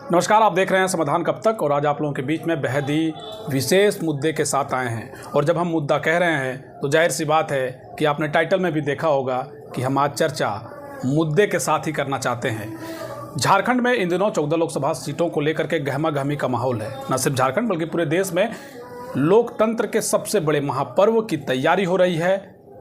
नमस्कार, आप देख रहे हैं समाधान कब तक। और आज आप लोगों के बीच में बेहद ही विशेष मुद्दे के साथ आए हैं। और जब हम मुद्दा कह रहे हैं तो जाहिर सी बात है कि आपने टाइटल में भी देखा होगा कि हम आज चर्चा मुद्दे के साथ ही करना चाहते हैं। झारखंड में इन दिनों 14 लोकसभा सीटों को लेकर के गहमा गहमी का माहौल है। न सिर्फ झारखंड बल्कि पूरे देश में लोकतंत्र के सबसे बड़े महापर्व की तैयारी हो रही है।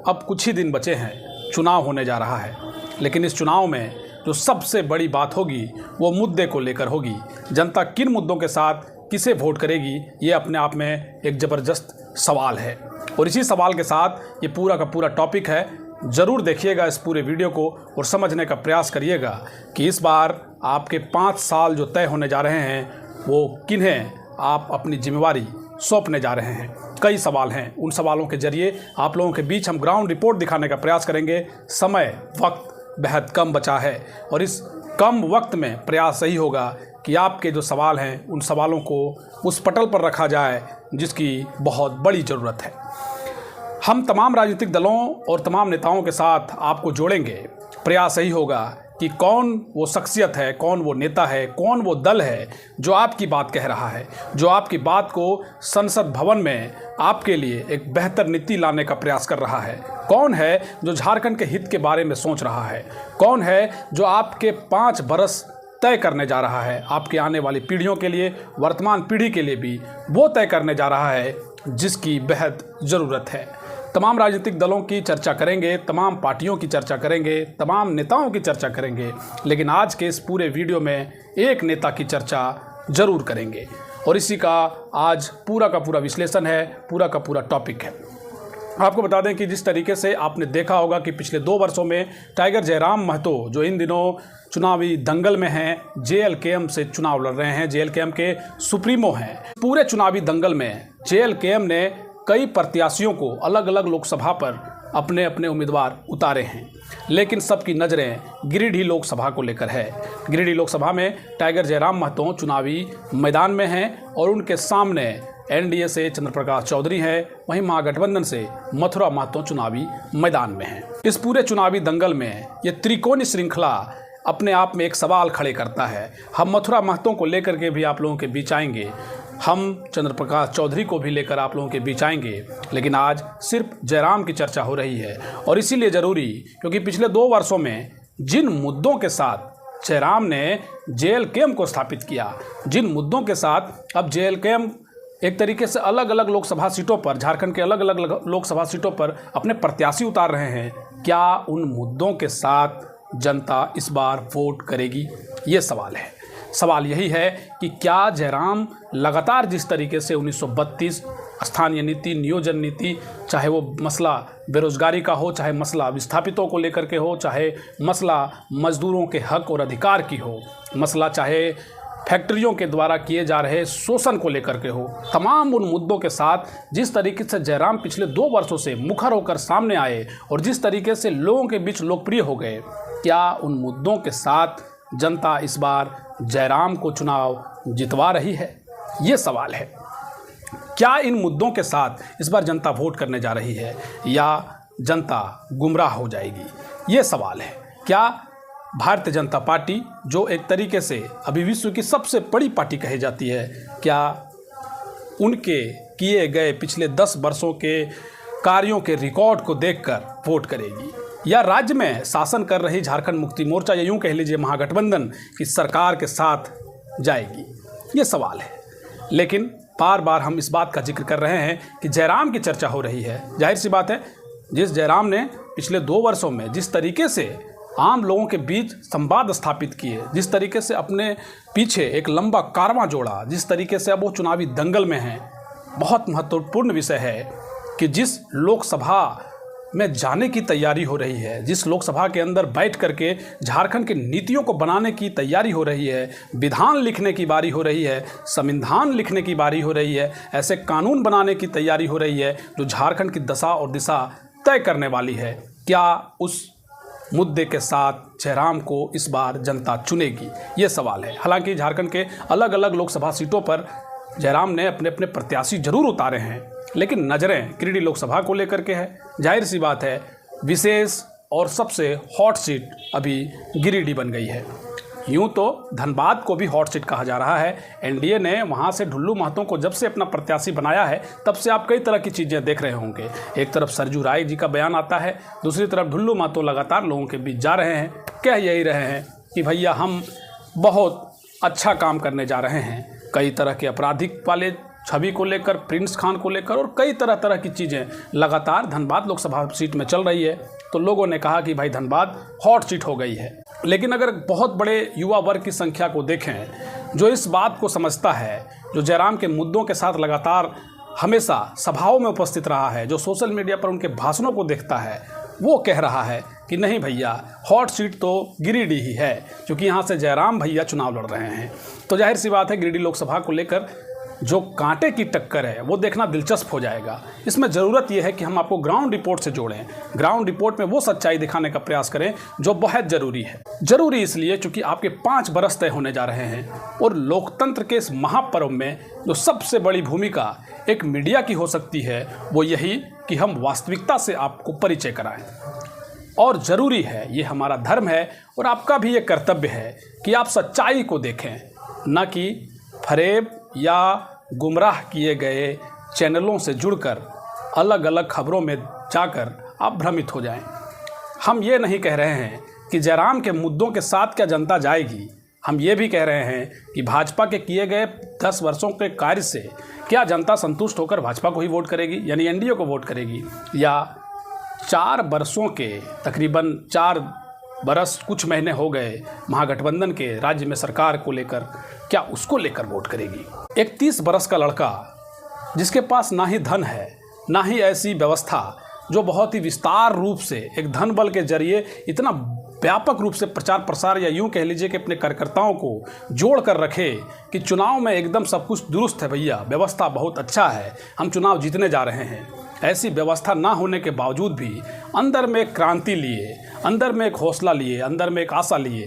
अब कुछ ही दिन बचे हैं, चुनाव होने जा रहा है। लेकिन इस चुनाव में जो सबसे बड़ी बात होगी वो मुद्दे को लेकर होगी। जनता किन मुद्दों के साथ किसे वोट करेगी, ये अपने आप में एक ज़बरदस्त सवाल है। और इसी सवाल के साथ ये पूरा का पूरा टॉपिक है। ज़रूर देखिएगा इस पूरे वीडियो को और समझने का प्रयास करिएगा कि इस बार आपके 5 साल जो तय होने जा रहे हैं वो किन्हें आप अपनी जिम्मेवारी सौंपने जा रहे हैं। कई सवाल हैं, उन सवालों के जरिए आप लोगों के बीच हम ग्राउंड रिपोर्ट दिखाने का प्रयास करेंगे। समय वक्त बेहद कम बचा है और इस कम वक्त में प्रयास सही होगा कि आपके जो सवाल हैं उन सवालों को उस पटल पर रखा जाए जिसकी बहुत बड़ी ज़रूरत है। हम तमाम राजनीतिक दलों और तमाम नेताओं के साथ आपको जोड़ेंगे। प्रयास यही होगा कि कौन वो शख्सियत है, कौन वो नेता है, कौन वो दल है जो आपकी बात कह रहा है, जो आपकी बात को संसद भवन में आपके लिए एक बेहतर नीति लाने का प्रयास कर रहा है। कौन है जो झारखंड के हित के बारे में सोच रहा है। कौन है जो आपके 5 बरस तय करने जा रहा है, आपके आने वाली पीढ़ियों के लिए, वर्तमान पीढ़ी के लिए भी वो तय करने जा रहा है जिसकी बेहद ज़रूरत है। तमाम राजनीतिक दलों की चर्चा करेंगे, तमाम पार्टियों की चर्चा करेंगे, तमाम नेताओं की चर्चा करेंगे। लेकिन आज के इस पूरे वीडियो में एक नेता की चर्चा ज़रूर करेंगे और इसी का आज पूरा का पूरा विश्लेषण है, पूरा का पूरा टॉपिक है। आपको बता दें कि जिस तरीके से आपने देखा होगा कि पिछले 2 वर्षों में टाइगर जयराम महतो जो इन दिनों चुनावी दंगल में हैं, JLKM से चुनाव लड़ रहे हैं, JLKM के सुप्रीमो हैं। पूरे चुनावी दंगल में JLKM ने कई प्रत्याशियों को अलग अलग लोकसभा पर अपने अपने उम्मीदवार उतारे हैं। लेकिन सबकी नज़रें गिरिडीह लोकसभा को लेकर है। गिरिडीह लोकसभा में टाइगर जयराम महतो चुनावी मैदान में हैं और उनके सामने NDA से चंद्र प्रकाश चौधरी हैं, वहीं महागठबंधन से मथुरा महतो चुनावी मैदान में हैं। इस पूरे चुनावी दंगल में ये त्रिकोणीय श्रृंखला अपने आप में एक सवाल खड़े करता है। हम मथुरा महतो को लेकर के भी आप लोगों के बीच आएंगे, हम चंद्र प्रकाश चौधरी को भी लेकर आप लोगों के बीच आएंगे। लेकिन आज सिर्फ जयराम की चर्चा हो रही है और इसीलिए ज़रूरी, क्योंकि पिछले 2 वर्षों में जिन मुद्दों के साथ जयराम ने JLKM को स्थापित किया, जिन मुद्दों के साथ अब JLKM एक तरीके से अलग अलग लोकसभा सीटों पर, झारखंड के अलग अलग लोकसभा सीटों पर अपने प्रत्याशी उतार रहे हैं, क्या उन मुद्दों के साथ जनता इस बार वोट करेगी? ये सवाल है। सवाल यही है कि क्या जयराम लगातार जिस तरीके से 1932 स्थानीय नीति, नियोजन नीति, चाहे वो मसला बेरोजगारी का हो, चाहे मसला विस्थापितों को लेकर के हो, चाहे मसला मजदूरों के हक और अधिकार की हो, मसला चाहे फैक्ट्रियों के द्वारा किए जा रहे शोषण को लेकर के हो, तमाम उन मुद्दों के साथ जिस तरीके से जयराम पिछले 2 वर्षों से मुखर होकर सामने आए और जिस तरीके से लोगों के बीच लोकप्रिय हो गए, क्या उन मुद्दों के साथ जनता इस बार जयराम को चुनाव जितवा रही है? ये सवाल है। क्या इन मुद्दों के साथ इस बार जनता वोट करने जा रही है या जनता गुमराह हो जाएगी? ये सवाल है। क्या भारतीय जनता पार्टी, जो एक तरीके से अभी विश्व की सबसे बड़ी पार्टी कही जाती है, क्या उनके किए गए पिछले 10 वर्षों के कार्यों के रिकॉर्ड को देखकर वोट करेगी, या राज्य में शासन कर रही झारखंड मुक्ति मोर्चा या यूँ कह लीजिए महागठबंधन की सरकार के साथ जाएगी? ये सवाल है। लेकिन बार बार हम इस बात का जिक्र कर रहे हैं कि जयराम की चर्चा हो रही है। जाहिर सी बात है, जिस जयराम ने पिछले 2 वर्षों में जिस तरीके से आम लोगों के बीच संवाद स्थापित किए, जिस तरीके से अपने पीछे एक लंबा कारवां जोड़ा, जिस तरीके से अब वो चुनावी दंगल में हैं, बहुत महत्वपूर्ण विषय है कि जिस लोकसभा में जाने की तैयारी हो रही है, जिस लोकसभा के अंदर बैठ करके झारखंड की नीतियों को बनाने की तैयारी हो रही है, विधान लिखने की बारी हो रही है, संविधान लिखने की बारी हो रही है, ऐसे कानून बनाने की तैयारी हो रही है जो झारखंड की दशा और दिशा तय करने वाली है, क्या उस मुद्दे के साथ जयराम को इस बार जनता चुनेगी? ये सवाल है। हालांकि झारखंड के अलग अलग लोकसभा सीटों पर जयराम ने अपने अपने प्रत्याशी जरूर उतारे हैं, लेकिन नज़रें गिरिडीह लोकसभा को लेकर के है। जाहिर सी बात है, विशेष और सबसे हॉट सीट अभी गिरिडीह बन गई है। यूं तो धनबाद को भी हॉट सीट कहा जा रहा है। एनडीए ने वहां से ढुल्लू महतो को जब से अपना प्रत्याशी बनाया है तब से आप कई तरह की चीज़ें देख रहे होंगे। एक तरफ सरजू राय जी का बयान आता है, दूसरी तरफ ढुल्लू महतो लगातार लोगों के बीच जा रहे हैं, कह यही रहे हैं कि भैया हम बहुत अच्छा काम करने जा रहे हैं। कई तरह के आपराधिक वाले छवि को लेकर, प्रिंस खान को लेकर और कई तरह की चीज़ें लगातार धनबाद लोकसभा सीट में चल रही है। तो लोगों ने कहा कि भाई धनबाद हॉट सीट हो गई है। लेकिन अगर बहुत बड़े युवा वर्ग की संख्या को देखें जो इस बात को समझता है, जो जयराम के मुद्दों के साथ लगातार हमेशा सभाओं में उपस्थित रहा है, जो सोशल मीडिया पर उनके भाषणों को देखता है, वो कह रहा है कि नहीं भैया हॉट सीट तो गिरिडीह ही है, क्योंकि यहाँ से जयराम भैया चुनाव लड़ रहे हैं। तो जाहिर सी बात है गिरिडीह लोकसभा को लेकर जो कांटे की टक्कर है वो देखना दिलचस्प हो जाएगा। इसमें ज़रूरत यह है कि हम आपको ग्राउंड रिपोर्ट से जोड़ें, ग्राउंड रिपोर्ट में वो सच्चाई दिखाने का प्रयास करें जो बहुत ज़रूरी है। ज़रूरी इसलिए क्योंकि आपके 5 बरस तय होने जा रहे हैं और लोकतंत्र के इस महापर्व में जो सबसे बड़ी भूमिका एक मीडिया की हो सकती है वो यही कि हम वास्तविकता से आपको परिचय कराएं। और ज़रूरी है, ये हमारा धर्म है और आपका भी ये कर्तव्य है कि आप सच्चाई को देखें, न कि फरेब या गुमराह किए गए चैनलों से जुड़कर अलग अलग खबरों में जाकर आप भ्रमित हो जाएं। हम ये नहीं कह रहे हैं कि जयराम के मुद्दों के साथ क्या जनता जाएगी, हम ये भी कह रहे हैं कि भाजपा के किए गए 10 वर्षों के कार्य से क्या जनता संतुष्ट होकर भाजपा को ही वोट करेगी, यानी एनडीए को वोट करेगी, या 4 वर्षों के तकरीबन 4 बरस कुछ महीने हो गए महागठबंधन के राज्य में सरकार को लेकर, क्या उसको लेकर वोट करेगी। एक 30 बरस का लड़का जिसके पास ना ही धन है ना ही ऐसी व्यवस्था जो बहुत ही विस्तार रूप से एक धन बल के जरिए इतना व्यापक रूप से प्रचार प्रसार या यूं कह लीजिए कि अपने कार्यकर्ताओं को जोड़ कर रखे कि चुनाव में एकदम सब कुछ दुरुस्त है भैया, व्यवस्था बहुत अच्छा है, हम चुनाव जीतने जा रहे हैं, ऐसी व्यवस्था ना होने के बावजूद भी अंदर में एक क्रांति लिए, अंदर में एक हौसला लिए, अंदर में एक आशा लिए,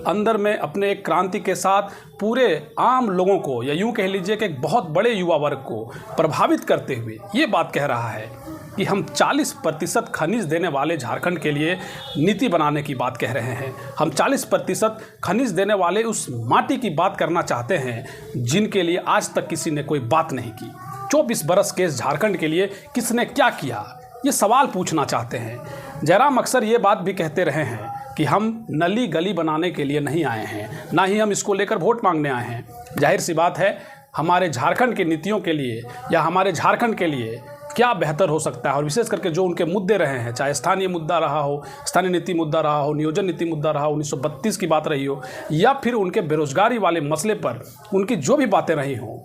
अंदर में अपने एक क्रांति के साथ पूरे आम लोगों को या यूं कह लीजिए कि एक बहुत बड़े युवा वर्ग को प्रभावित करते हुए ये बात कह रहा है कि हम 40% खनिज देने वाले झारखंड के लिए नीति बनाने की बात कह रहे हैं। हम 40% खनिज देने वाले उस माटी की बात करना चाहते हैं जिनके लिए आज तक किसी ने कोई बात नहीं की। 24 बरस के इस झारखंड के लिए किसने क्या किया, ये सवाल पूछना चाहते हैं। जयराम अक्सर ये बात भी कहते रहे हैं कि हम नली गली बनाने के लिए नहीं आए हैं, ना ही हम इसको लेकर वोट मांगने आए हैं। जाहिर सी बात है, हमारे झारखंड की नीतियों के लिए या हमारे झारखंड के लिए क्या बेहतर हो सकता है, और विशेष करके जो उनके मुद्दे रहे हैं, चाहे स्थानीय मुद्दा रहा हो, स्थानीय नीति मुद्दा रहा हो, नियोजन नीति मुद्दा रहा हो, 1932 की बात रही हो, या फिर उनके बेरोजगारी वाले मसले पर उनकी जो भी बातें रही हों,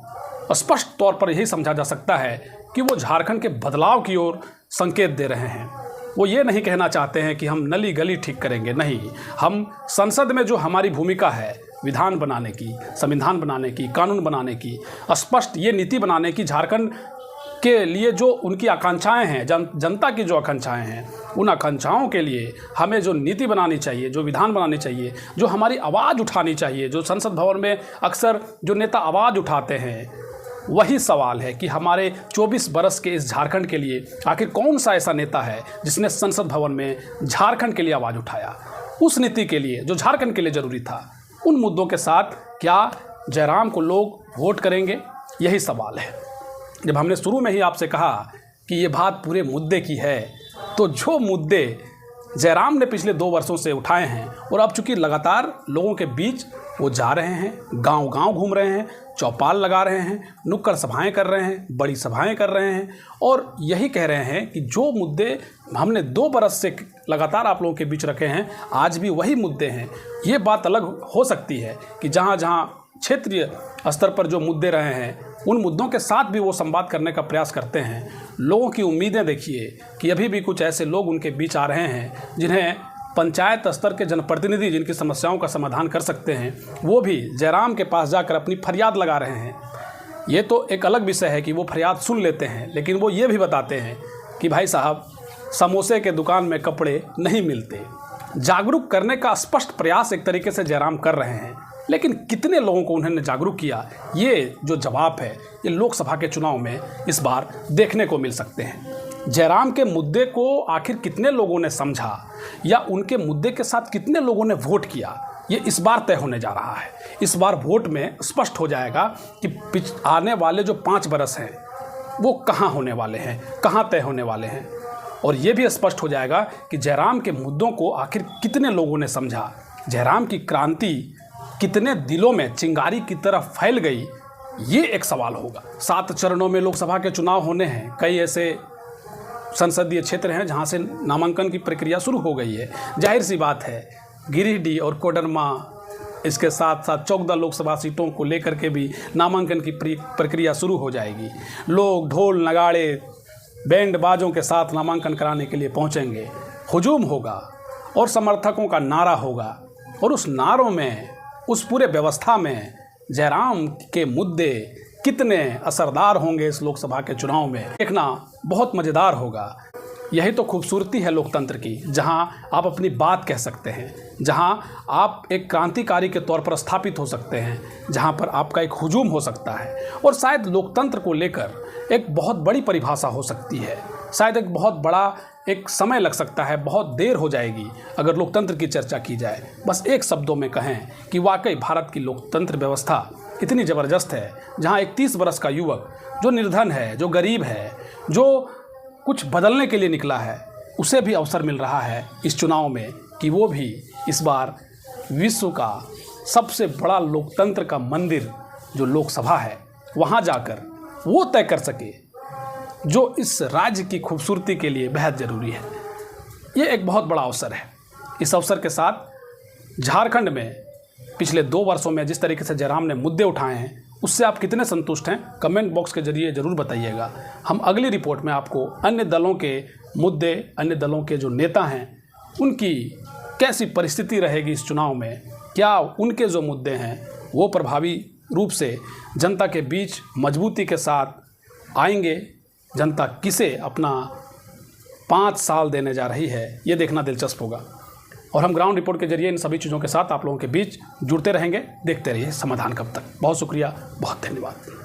स्पष्ट तौर पर यही समझा जा सकता है कि वो झारखंड के बदलाव की ओर संकेत दे रहे हैं। वो ये नहीं कहना चाहते हैं कि हम नली गली ठीक करेंगे, नहीं, हम संसद में जो हमारी भूमिका है विधान बनाने की, संविधान बनाने की, कानून बनाने की, स्पष्ट ये नीति बनाने की, झारखंड के लिए जो उनकी आकांक्षाएं हैं, जनता की जो आकांक्षाएं हैं, उन आकांक्षाओं के लिए हमें जो नीति बनानी चाहिए, जो विधान बनानी चाहिए, जो हमारी आवाज़ उठानी चाहिए, जो संसद भवन में अक्सर जो नेता आवाज़ उठाते हैं, वही सवाल है कि हमारे 24 बरस के इस झारखंड के लिए आखिर कौन सा ऐसा नेता है जिसने संसद भवन में झारखंड के लिए आवाज़ उठाया, उस नीति के लिए जो झारखंड के लिए ज़रूरी था। उन मुद्दों के साथ क्या जयराम को लोग वोट करेंगे, यही सवाल है। जब हमने शुरू में ही आपसे कहा कि ये बात पूरे मुद्दे की है, तो जो मुद्दे जयराम ने पिछले 2 वर्षों से उठाए हैं और अब चूंकि लगातार लोगों के बीच वो जा रहे हैं, गांव-गांव घूम रहे हैं, चौपाल लगा रहे हैं, नुक्कड़ सभाएं कर रहे हैं, बड़ी सभाएं कर रहे हैं और यही कह रहे हैं कि जो मुद्दे हमने 2 बरस से लगातार आप लोगों के बीच रखे हैं, आज भी वही मुद्दे हैं। ये बात अलग हो सकती है कि जहाँ जहाँ क्षेत्रीय स्तर पर जो मुद्दे रहे हैं, उन मुद्दों के साथ भी वो संवाद करने का प्रयास करते हैं। लोगों की उम्मीदें देखिए कि अभी भी कुछ ऐसे लोग उनके बीच आ रहे हैं जिन्हें पंचायत स्तर के जनप्रतिनिधि जिनकी समस्याओं का समाधान कर सकते हैं, वो भी जयराम के पास जाकर अपनी फरियाद लगा रहे हैं। ये तो एक अलग विषय है कि वो फरियाद सुन लेते हैं, लेकिन वो ये भी बताते हैं कि भाई साहब, समोसे के दुकान में कपड़े नहीं मिलते। जागरूक करने का स्पष्ट प्रयास एक तरीके से जयराम कर रहे हैं, लेकिन कितने लोगों को उन्होंने जागरूक किया, ये जो जवाब है, ये लोकसभा के चुनाव में इस बार देखने को मिल सकते हैं। जयराम के मुद्दे को आखिर कितने लोगों ने समझा या उनके मुद्दे के साथ कितने लोगों ने वोट किया, ये इस बार तय होने जा रहा है। इस बार वोट में स्पष्ट हो जाएगा कि आने वाले जो 5 बरस हैं वो कहाँ होने वाले हैं, कहाँ तय होने वाले हैं। और ये भी स्पष्ट हो जाएगा कि जयराम के मुद्दों को आखिर कितने लोगों ने समझा, जयराम की क्रांति कितने दिलों में चिंगारी की तरह फैल गई, ये एक सवाल होगा। 7 चरणों में लोकसभा के चुनाव होने हैं। कई ऐसे संसदीय क्षेत्र हैं जहां से नामांकन की प्रक्रिया शुरू हो गई है। जाहिर सी बात है गिरिडीह और कोडरमा, इसके साथ साथ 14 लोकसभा सीटों को लेकर के भी नामांकन की प्रक्रिया शुरू हो जाएगी। लोग ढोल नगाड़े बैंड बाजों के साथ नामांकन कराने के लिए पहुंचेंगे। हुजूम होगा और समर्थकों का नारा होगा, और उस नारों में, उस पूरे व्यवस्था में जयराम के मुद्दे कितने असरदार होंगे इस लोकसभा के चुनाव में, देखना बहुत मज़ेदार होगा। यही तो खूबसूरती है लोकतंत्र की, जहां आप अपनी बात कह सकते हैं, जहां आप एक क्रांतिकारी के तौर पर स्थापित हो सकते हैं, जहां पर आपका एक हुजूम हो सकता है। और शायद लोकतंत्र को लेकर एक बहुत बड़ी परिभाषा हो सकती है, शायद एक बहुत बड़ा एक समय लग सकता है, बहुत देर हो जाएगी अगर लोकतंत्र की चर्चा की जाए। बस एक शब्दों में कहें कि वाकई भारत की लोकतंत्र व्यवस्था इतनी ज़बरदस्त है, जहां एक 30 बरस का युवक जो निर्धन है, जो गरीब है, जो कुछ बदलने के लिए निकला है, उसे भी अवसर मिल रहा है इस चुनाव में कि वो भी इस बार विश्व का सबसे बड़ा लोकतंत्र का मंदिर जो लोकसभा है, वहाँ जाकर वो तय कर सके जो इस राज्य की खूबसूरती के लिए बेहद ज़रूरी है। ये एक बहुत बड़ा अवसर है। इस अवसर के साथ झारखंड में पिछले 2 वर्षों में जिस तरीके से जयराम ने मुद्दे उठाए हैं, उससे आप कितने संतुष्ट हैं, कमेंट बॉक्स के जरिए ज़रूर बताइएगा। हम अगली रिपोर्ट में आपको अन्य दलों के मुद्दे, अन्य दलों के जो नेता हैं, उनकी कैसी परिस्थिति रहेगी इस चुनाव में, क्या उनके जो मुद्दे हैं वो प्रभावी रूप से जनता के बीच मजबूती के साथ आएंगे, जनता किसे अपना 5 साल देने जा रही है, ये देखना दिलचस्प होगा। और हम ग्राउंड रिपोर्ट के जरिए इन सभी चीज़ों के साथ आप लोगों के बीच जुड़ते रहेंगे। देखते रहिए समाधान कब तक। बहुत शुक्रिया, बहुत धन्यवाद।